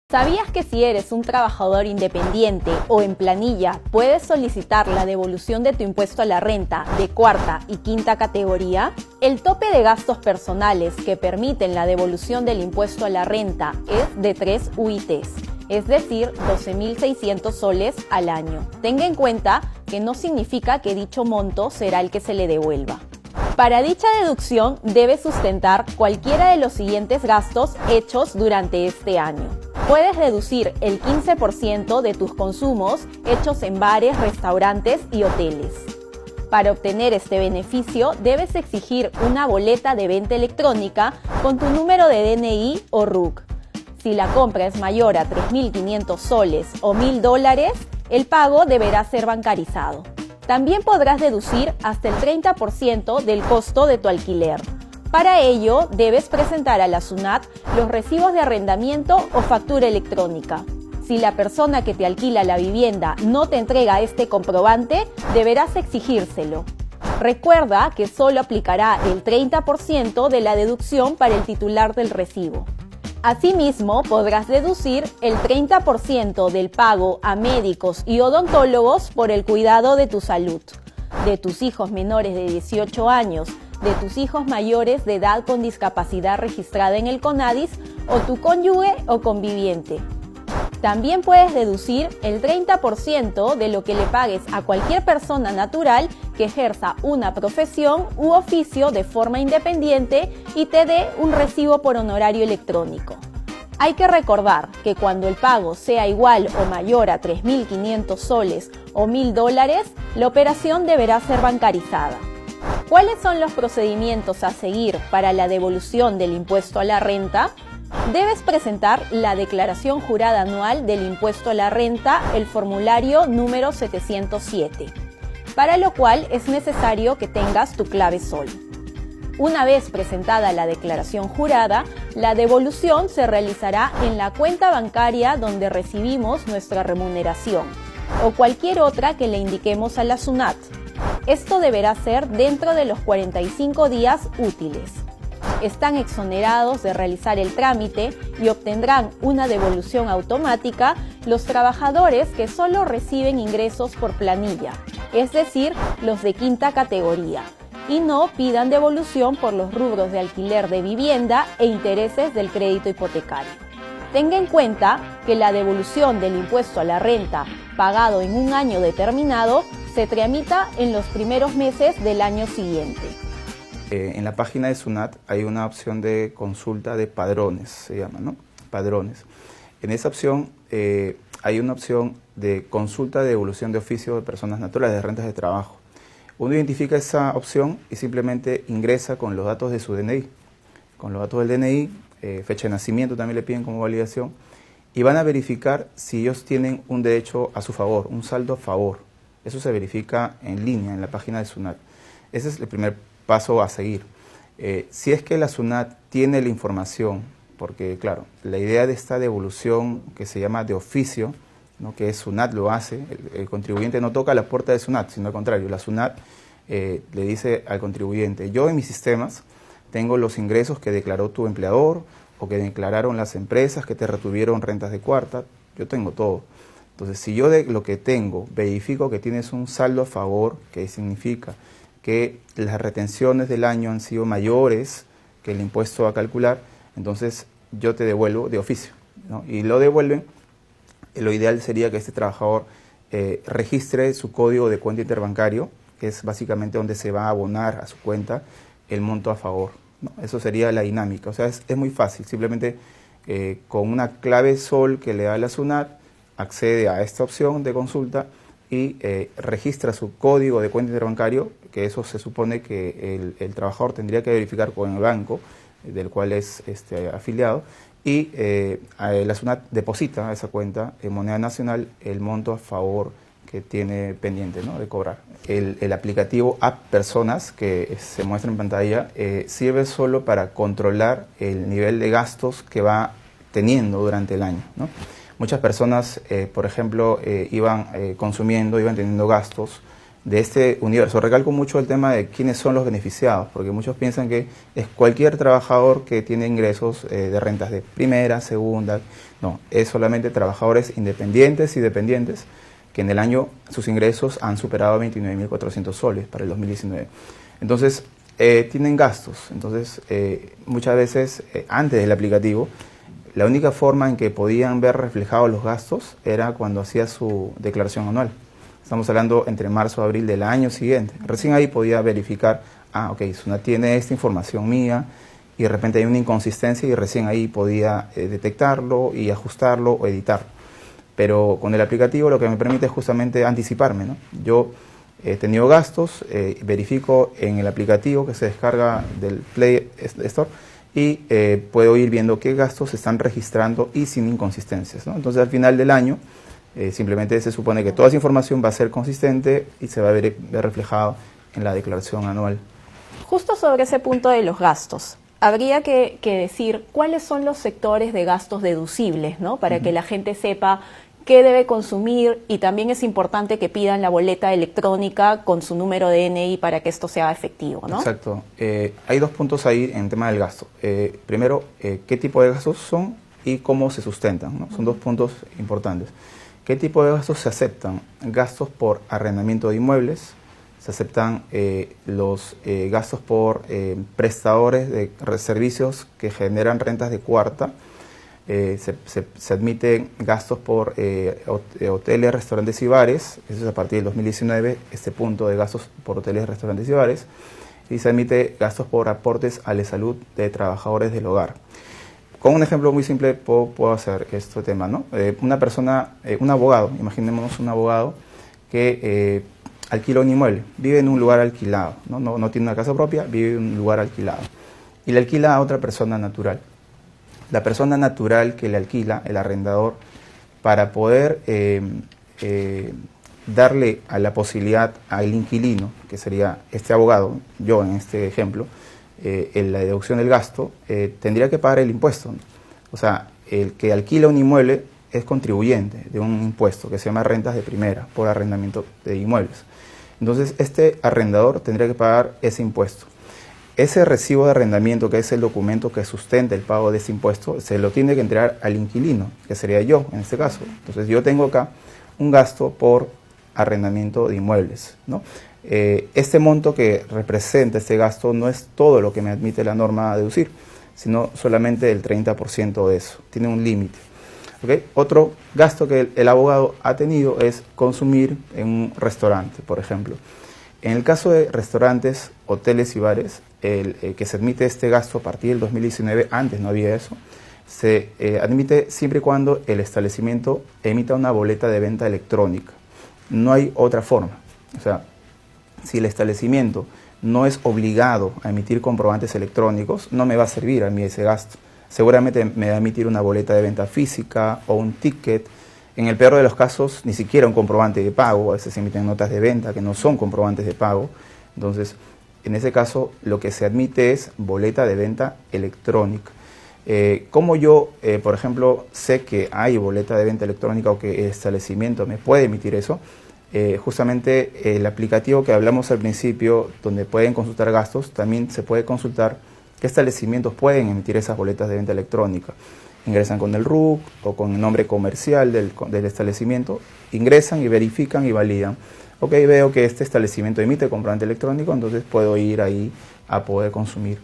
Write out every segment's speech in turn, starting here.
¿Sabías que si eres un trabajador independiente o en planilla, puedes solicitar la devolución de tu impuesto a la renta de cuarta y quinta categoría? El tope de gastos personales que permiten la devolución del impuesto a la renta es de 3 UITs, es decir, 12.600 soles al año. Tenga en cuenta que no significa que dicho monto será el que se le devuelva. Para dicha deducción debes sustentar cualquiera de los siguientes gastos hechos durante este año. Puedes deducir el 15% de tus consumos hechos en bares, restaurantes y hoteles. Para obtener este beneficio, debes exigir una boleta de venta electrónica con tu número de DNI o RUC. Si la compra es mayor a 3.500 soles o $1.000, el pago deberá ser bancarizado. También podrás deducir hasta el 30% del costo de tu alquiler. Para ello, debes presentar a la SUNAT los recibos de arrendamiento o factura electrónica. Si la persona que te alquila la vivienda no te entrega este comprobante, deberás exigírselo. Recuerda que solo aplicará el 30% de la deducción para el titular del recibo. Asimismo, podrás deducir el 30% del pago a médicos y odontólogos por el cuidado de tu salud, de tus hijos menores de 18 años, de tus hijos mayores de edad con discapacidad registrada en el CONADIS o tu cónyuge o conviviente. También puedes deducir el 30% de lo que le pagues a cualquier persona natural que ejerza una profesión u oficio de forma independiente y te dé un recibo por honorario electrónico. Hay que recordar que cuando el pago sea igual o mayor a 3.500 soles o $1.000, la operación deberá ser bancarizada. ¿Cuáles son los procedimientos a seguir para la devolución del impuesto a la renta? Debes presentar la declaración jurada anual del impuesto a la renta, el formulario número 707, para lo cual es necesario que tengas tu clave SOL. Una vez presentada la declaración jurada, la devolución se realizará en la cuenta bancaria donde recibimos nuestra remuneración o cualquier otra que le indiquemos a la SUNAT. Esto deberá ser dentro de los 45 días útiles. Están exonerados de realizar el trámite y obtendrán una devolución automática los trabajadores que solo reciben ingresos por planilla, es decir, los de quinta categoría, y no pidan devolución por los rubros de alquiler de vivienda e intereses del crédito hipotecario. Tenga en cuenta que la devolución del impuesto a la renta pagado en un año determinado se tramita en los primeros meses del año siguiente. En la página de SUNAT hay una opción de consulta de padrones, se llama, ¿no? Padrones. En esa opción hay una opción de consulta de devolución de oficio de personas naturales, de rentas de trabajo. Uno identifica esa opción y simplemente ingresa con los datos de su DNI. Con los datos del DNI, fecha de nacimiento también le piden como validación, y van a verificar si ellos tienen un derecho a su favor, un saldo a favor. Eso se verifica en línea en la página de SUNAT. Ese es el primer paso a seguir. Si es que la SUNAT tiene la información, porque claro, la idea de esta devolución que se llama de oficio, ¿no?, que es SUNAT lo hace, el contribuyente no toca la puerta de SUNAT, sino al contrario, la SUNAT le dice al contribuyente: yo en mis sistemas tengo los ingresos que declaró tu empleador o que declararon las empresas que te retuvieron rentas de cuarta, yo tengo todo. Entonces, si yo de lo que tengo verifico que tienes un saldo a favor, que significa que las retenciones del año han sido mayores que el impuesto a calcular, entonces yo te devuelvo de oficio, ¿no? Y lo devuelven. Lo ideal sería que este trabajador registre su código de cuenta interbancario, que es básicamente donde se va a abonar a su cuenta el monto a favor, ¿no? Eso sería la dinámica. O sea, es muy fácil. Simplemente con una clave SOL que le da la SUNAT, accede a esta opción de consulta y registra su código de cuenta interbancario, que eso se supone que el trabajador tendría que verificar con el banco del cual es afiliado, y la SUNAT deposita a esa cuenta en moneda nacional el monto a favor que tiene pendiente, ¿no?, de cobrar. El aplicativo App Personas, que se muestra en pantalla, sirve solo para controlar el nivel de gastos que va teniendo durante el año, ¿no? Muchas personas, por ejemplo, iban consumiendo, iban teniendo gastos de este universo. Recalco mucho el tema de quiénes son los beneficiados, porque muchos piensan que es cualquier trabajador que tiene ingresos de rentas de primera, segunda. No, es solamente trabajadores independientes y dependientes que en el año sus ingresos han superado 29.400 soles para el 2019. Entonces, tienen gastos. Entonces, muchas veces, antes del aplicativo, la única forma en que podían ver reflejados los gastos era cuando hacía su declaración anual. Estamos hablando entre marzo y abril del año siguiente. Recién ahí podía verificar, ok, SUNAT tiene esta información mía y de repente hay una inconsistencia y recién ahí podía detectarlo y ajustarlo o editarlo. Pero con el aplicativo lo que me permite es justamente anticiparme, ¿no? Yo he tenido gastos, verifico en el aplicativo que se descarga del Play Store y puedo ir viendo qué gastos se están registrando y sin inconsistencias, ¿no? Entonces al final del año simplemente se supone que toda esa información va a ser consistente y se va a ver reflejado en la declaración anual. Justo sobre ese punto de los gastos, habría que decir cuáles son los sectores de gastos deducibles, ¿no? Para que la gente sepa qué debe consumir, y también es importante que pidan la boleta electrónica con su número de DNI para que esto sea efectivo, ¿no? Exacto. Hay dos puntos ahí en tema del gasto. Primero, qué tipo de gastos son y cómo se sustentan, ¿no? Son dos puntos importantes. ¿Qué tipo de gastos se aceptan? Gastos por arrendamiento de inmuebles, se aceptan los gastos por prestadores de servicios que generan rentas de cuarta, se admiten gastos por hoteles, restaurantes y bares, eso es a partir del 2019, este punto de gastos por hoteles, restaurantes y bares, y se admite gastos por aportes a la salud de trabajadores del hogar. Con un ejemplo muy simple puedo hacer este tema, ¿no? Una persona, un abogado, imaginémonos un abogado que alquila un inmueble, vive en un lugar alquilado, no tiene una casa propia, vive en un lugar alquilado y le alquila a otra persona natural. La persona natural que le alquila, el arrendador, para poder darle a la posibilidad al inquilino, que sería este abogado, yo en este ejemplo, en la deducción del gasto, tendría que pagar el impuesto, ¿no? O sea, el que alquila un inmueble es contribuyente de un impuesto que se llama rentas de primera por arrendamiento de inmuebles. Entonces, este arrendador tendría que pagar ese impuesto. Ese recibo de arrendamiento, que es el documento que sustenta el pago de ese impuesto, se lo tiene que entregar al inquilino, que sería yo en este caso. Entonces, yo tengo acá un gasto por arrendamiento de inmuebles, ¿no? Este monto que representa este gasto no es todo lo que me admite la norma a deducir, sino solamente el 30% de eso, tiene un límite. ¿Okay? Otro gasto que el abogado ha tenido es consumir en un restaurante, por ejemplo. En el caso de restaurantes, hoteles y bares, que se admite este gasto a partir del 2019, antes no había eso, se admite siempre y cuando el establecimiento emita una boleta de venta electrónica. No hay otra forma. O sea, si el establecimiento no es obligado a emitir comprobantes electrónicos, no me va a servir a mí ese gasto. Seguramente me va a emitir una boleta de venta física o un ticket. En el peor de los casos, ni siquiera un comprobante de pago. A veces se emiten notas de venta que no son comprobantes de pago. Entonces, en ese caso, lo que se admite es boleta de venta electrónica. Como yo, por ejemplo, sé que hay boleta de venta electrónica o que el establecimiento me puede emitir eso, justamente el aplicativo que hablamos al principio, donde pueden consultar gastos, también se puede consultar qué establecimientos pueden emitir esas boletas de venta electrónica. Ingresan con el RUC o con el nombre comercial del establecimiento, ingresan y verifican y validan. Ok, veo que este establecimiento emite comprobante electrónico, entonces puedo ir ahí a poder consumir.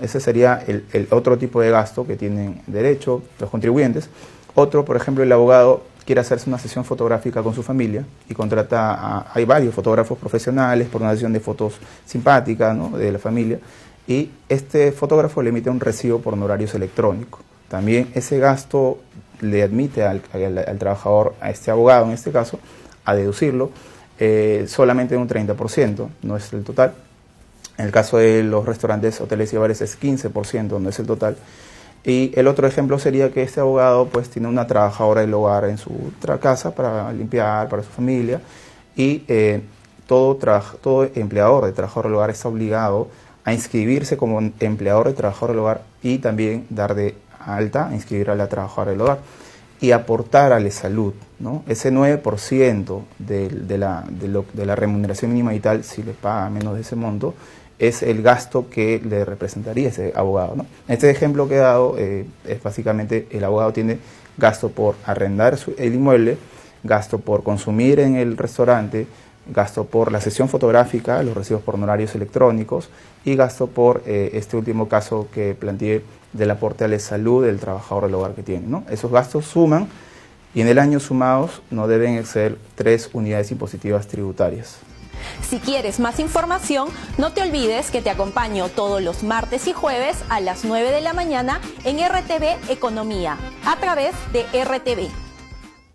Ese sería el otro tipo de gasto que tienen derecho los contribuyentes. Otro, por ejemplo, el abogado quiere hacerse una sesión fotográfica con su familia y contrata hay varios fotógrafos profesionales por una sesión de fotos simpáticas, ¿no?, de la familia, y este fotógrafo le emite un recibo por honorarios electrónicos. También ese gasto le admite al trabajador, a este abogado en este caso, a deducirlo solamente un 30%, no es el total. En el caso de los restaurantes, hoteles y bares es 15%, no es el total. Y el otro ejemplo sería que este abogado pues tiene una trabajadora del hogar en su casa para limpiar, para su familia, y todo empleador de trabajador del hogar está obligado a inscribirse como empleador de trabajador del hogar y también dar de alta, inscribir a la trabajadora del hogar y aportar a la salud. ¿no? Ese 9% de la remuneración mínima vital, si le paga menos de ese monto, es el gasto que le representaría ese abogado, ¿no? Este ejemplo que he dado es básicamente el abogado tiene gasto por arrendar el inmueble, gasto por consumir en el restaurante, gasto por la sesión fotográfica, los recibos por honorarios electrónicos y gasto por este último caso que planteé del aporte a la salud del trabajador del hogar que tiene, ¿no? Esos gastos suman y en el año sumados no deben exceder 3 unidades impositivas tributarias. Si quieres más información, no te olvides que te acompaño todos los martes y jueves a las 9 de la mañana en RTV Economía, a través de RTV.